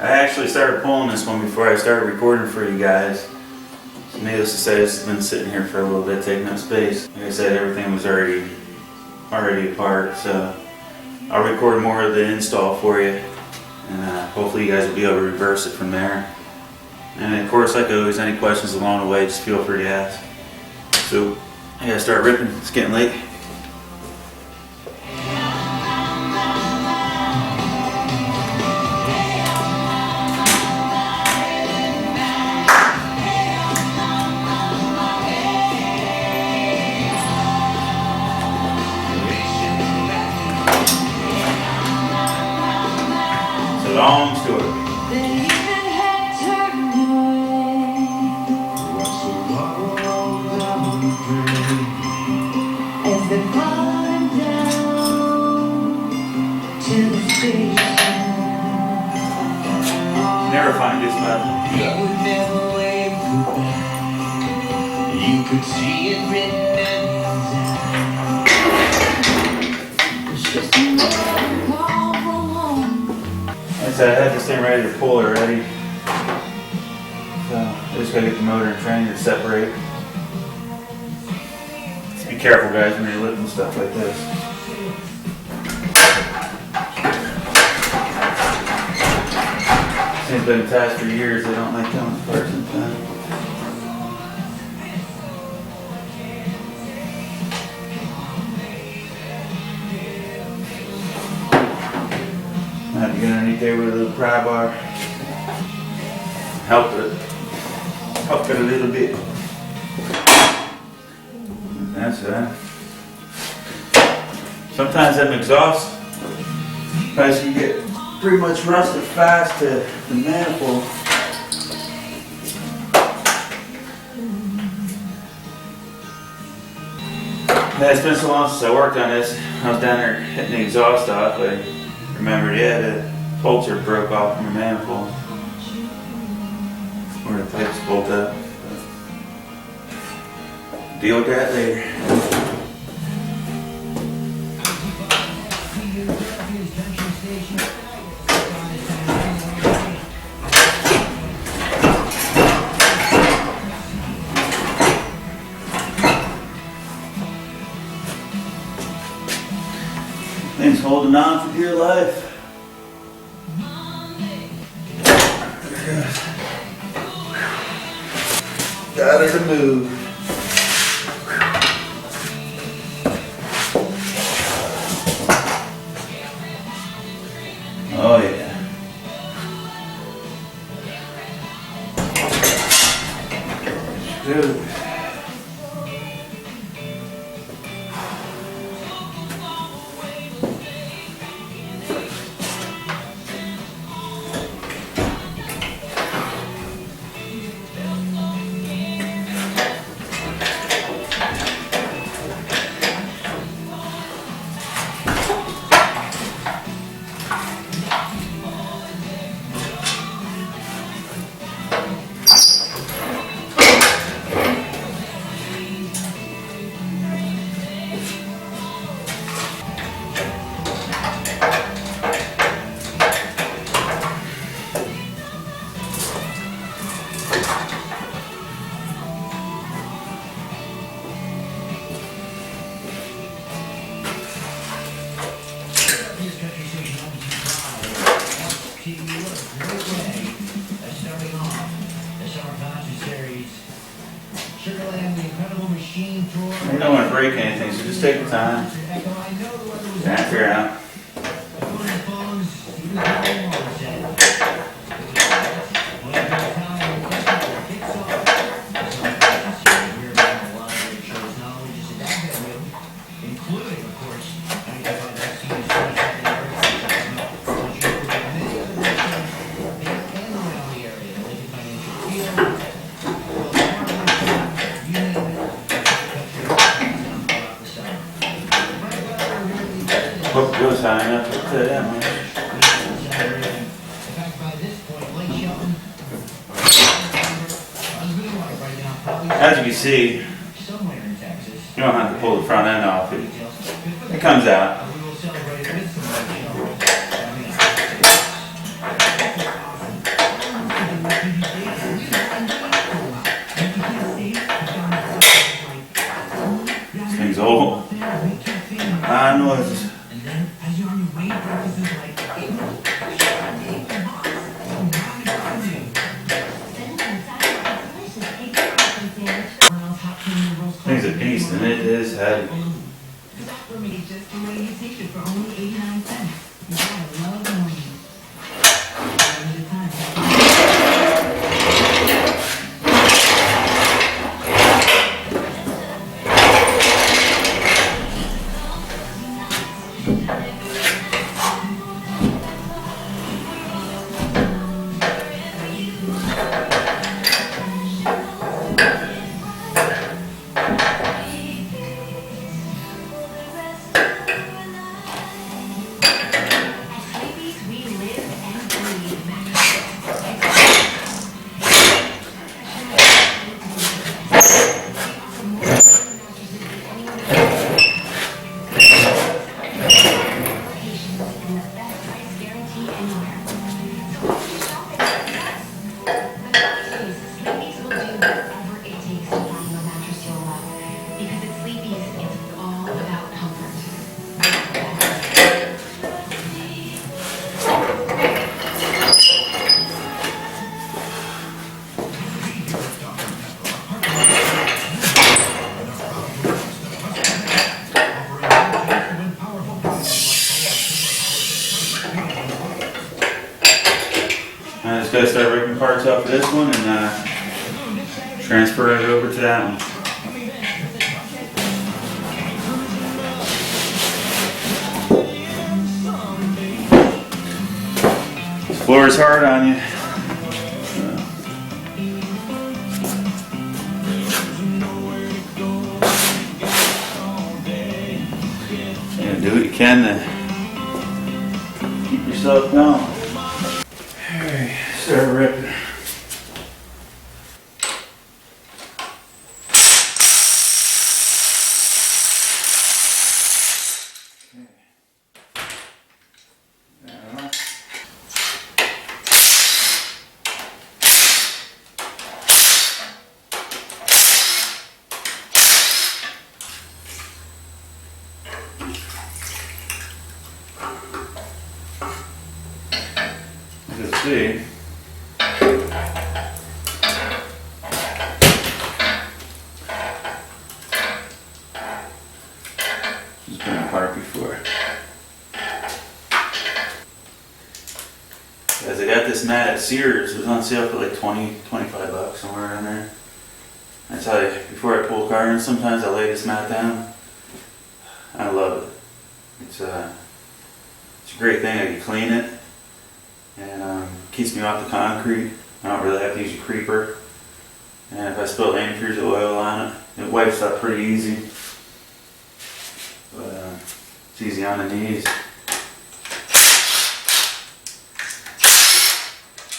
I actually started pulling this one before I started recording for you guys. So needless to say, it's been sitting here for a little bit, taking up space. Like I said, everything was already apart, so I'll record more of the install for you, and hopefully you guys will be able to reverse it from there. And of course, like always, any questions along the way, just feel free to ask. So I gotta start ripping. It's getting late. It's a long story. As they climb down to the station, Never find this button. it would never wave goodbye. You could see it written in his eyes. It's just another call from home. Like I said, I had this thing ready to pull already. So I just gotta get the motor and training to separate. Be careful, guys, when you're lifting stuff like this. It's been attached for years. They don't like coming apart sometimes. I have to get underneath there with a little pry bar. Help it a little bit. That's that. Sometimes them exhaust pipes can get pretty much rusted fast to the manifold. Yeah, it's been so long since I worked on this. I was down there hitting the exhaust off. I remembered, yeah, the bolts are broke off from the manifold. Where the pipes bolt up. Deal with that later. Thing's holding on for dear life. Got her to move. Oh yeah. Dude. You don't want to break anything, so just take your time. Snap her out. Hope it goes high enough to cut that much. As you can see, you don't have to pull the front end off. It comes out. Johnny Wayne represents like April. Take the box. Thing's a beast, and it is heavy. For me, just the way you take it for only 89 cents. You gotta love the morning. Limited time. I just gotta start ripping parts off of this one and transfer it over to that one. This floor is hard on you. Yeah, do what you can to keep yourself going. Alright, start ripping. Let's see. It's been apart before. Guys, I got this mat at Sears. It was on sale for like 20, 25 bucks, somewhere around there. I tell you, before I pull a car in, sometimes I lay this mat down. I love it. It's a great thing. I can clean it. And keeps me off the concrete. I don't really have to use a creeper. And if I spill antifreeze oil on it, it wipes up pretty easy. But it's easy on the knees.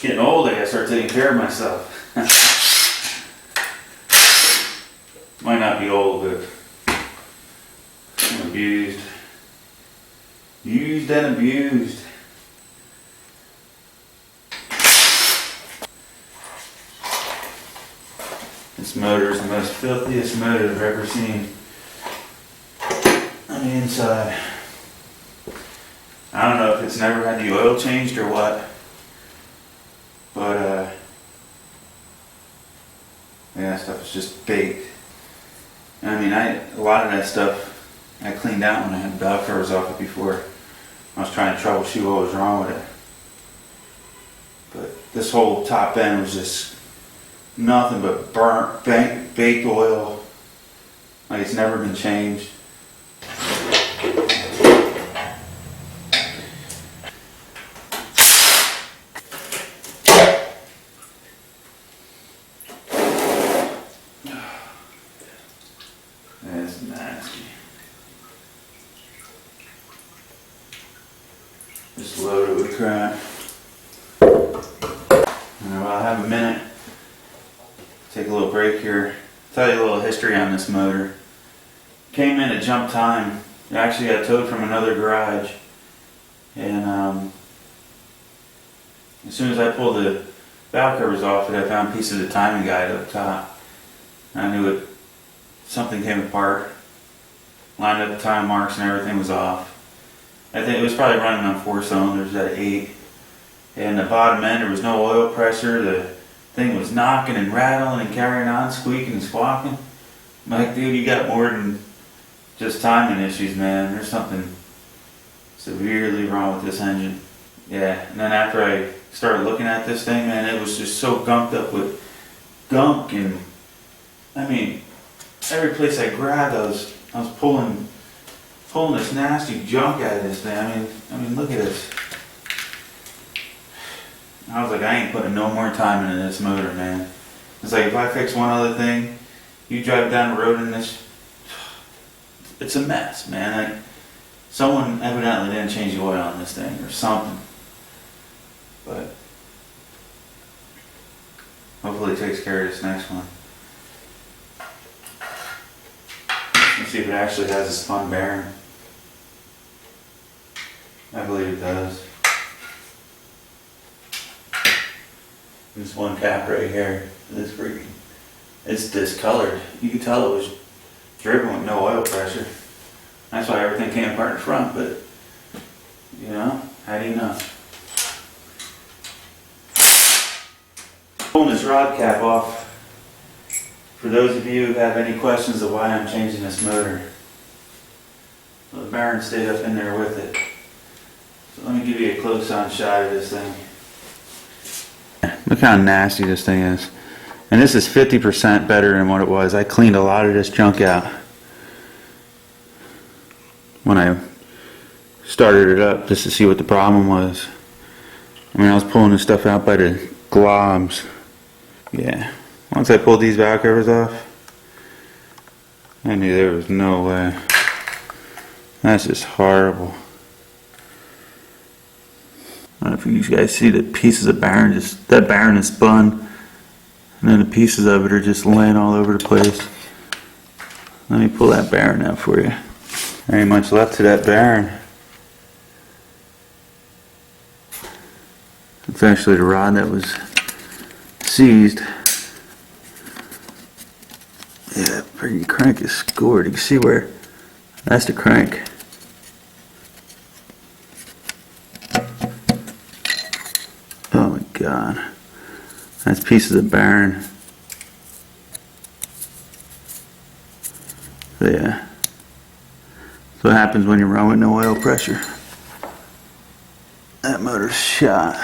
Getting old, I gotta start taking care of myself. Might not be old, but I'm abused. Used and abused. This motor is the most filthiest motor I've ever seen on the inside. I don't know if it's never had the oil changed or what, but yeah, that stuff is just baked. I mean, a lot of that stuff I cleaned out when I had the valve covers off it before. I was trying to troubleshoot what was wrong with it. But this whole top end was just nothing but burnt, baked oil, like it's never been changed. That's nasty. Just loaded with crap. Well, I have a minute. Take a little break here. Tell you a little history on this motor. Came in at jump time. It actually got towed from another garage. And as soon as I pulled the valve covers off it, I found a piece of the timing guide up top. I knew it. Something came apart. Lined up the time marks and everything was off. I think it was probably running on 4 cylinders at 8. And the bottom end, there was no oil pressure. The thing was knocking and rattling and carrying on, squeaking and squawking. I'm like, dude, you got more than just timing issues, man. There's something severely wrong with this engine. Yeah, and then after I started looking at this thing, man, it was just so gunked up with gunk, and I mean, every place I grabbed, I was pulling this nasty junk out of this thing. I mean, look at this. I was like, I ain't putting no more time into this motor, man. It's like if I fix one other thing, you drive down the road in this, it's a mess, man. Like, someone evidently didn't change the oil on this thing or something. But hopefully it takes care of this next one. Let's see if it actually has a spun bearing. I believe it does. This one cap right here, this freaking, it's discolored. You can tell it was driven with no oil pressure. That's why everything came apart in front, but you know, how do you know? Pulling this rod cap off, for those of you who have any questions of why I'm changing this motor, the bearing stayed up in there with it. So let me give you a close-on shot of this thing. Look how nasty this thing is. And this is 50% better than what it was. I cleaned a lot of this junk out when I started it up just to see what the problem was. I mean, I was pulling this stuff out by the globs. Yeah. Once I pulled these valve covers off, I knew there was no way. That's just horrible. I don't know if you guys see the pieces of bearing, just that bearing is spun, and then the pieces of it are just laying all over the place. Let me pull that bearing out for you. There ain't much left to that bearing. It's actually the rod that was seized. Yeah, freaking crank is scored. You can see where that's the crank. Oh my god. That's pieces of bearing. So yeah. That's what happens when you run with no oil pressure. That motor's shot.